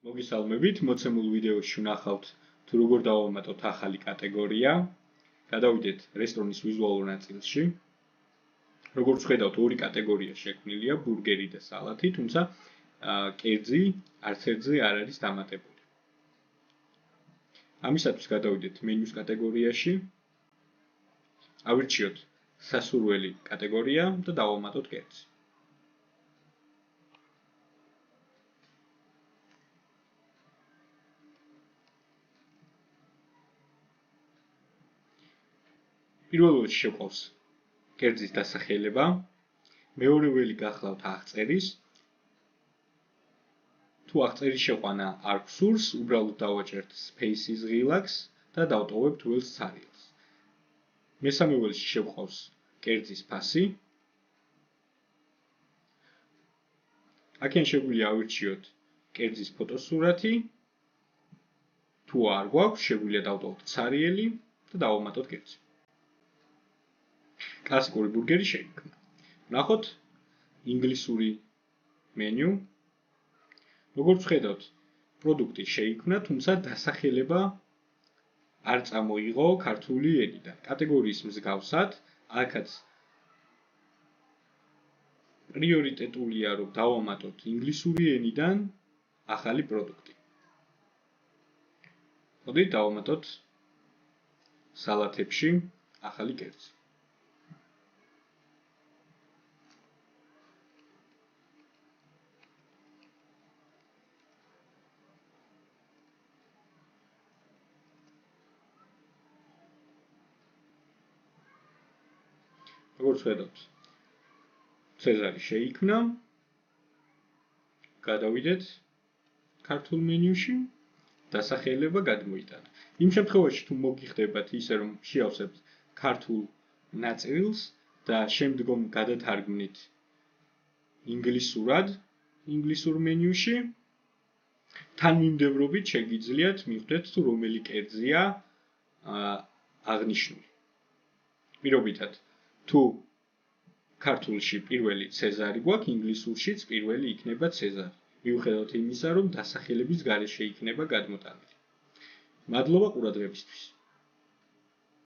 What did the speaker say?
მოგესალმებით, მოცემულ ვიდეოში ვნახავთ თუ როგორ დავამატოთ ახალი კატეგორია. გადავიდეთ რესტორნის ვიზუალურ ნაწილში. როგორც ხედავთ, ორი კატეგორია შექმნილია, ბურგერი და სალათი, თუმცა კერძი არც ერთზე არ არის დამატებული. ამისათვის გადავიდეთ მენიუს კატეგორიაში. ავირჩიოთ სასურველი კატეგორია და დავამატოთ კერძი. პირველ რიგში შეყვავს კერძის დასახელება, მეორე ველი გახლავთ აღწერის. თუ აღწერის შეყვანა არ გსურს, უბრალოდ დავაჭერთ space-ის ღილაკს და დავტოვებთ ველს ცარიელს. მესამე ველში შეყვავს კერძის ფასი. აქედან შეგვიძლია ავირჩიოთ კერძის ფოტოსურათი. თუ არ გვაქვს, შეგვიძლია დავტოვოთ ცარიელი და დავამატოთ კერძი. კლასიკური ბურგერი შეიქმნა. ვნახოთ ინგლისური მენიუ. როგორც ხედავთ, პროდუქტი შეიქმნა, თუმცა დასახელება არ წამოიღო ქართული ენიდან. კატეგორიის მსგავსად, აქაც პრიორიტეტულია, რომ დავამატოთ ინგლისური ენიდან ახალი პროდუქტი. მოდით დავამატოთ სალათებში ახალი კერძი. როგორც ხედავთ, ცეზარი შეიქმნა. გადავიდეთ ქართულ მენიუში, დასახელება გადმოიტანა. იმ შემთხვევაში, თუ მოგიხდებათ ისე, რომ შეავსებთ ქართულ ნაწილს და შემდგომ გადათარგმნით ინგლისურად, ინგლისურ მენიუში, თანმიმდევრობით შეგიძლიათ მიხვდეთ, თუ რომელი კერძია აღნიშნული. პირობითად, თუ ქართულში პირველი ცეზარი გვაქვს, ინგლისურშიც პირველი იქნება ცეზარი. მიუხედავად იმისა, რომ დასახელების გარეშე იქნება გადმოტანილი. მადლობა ყურადღებისთვის.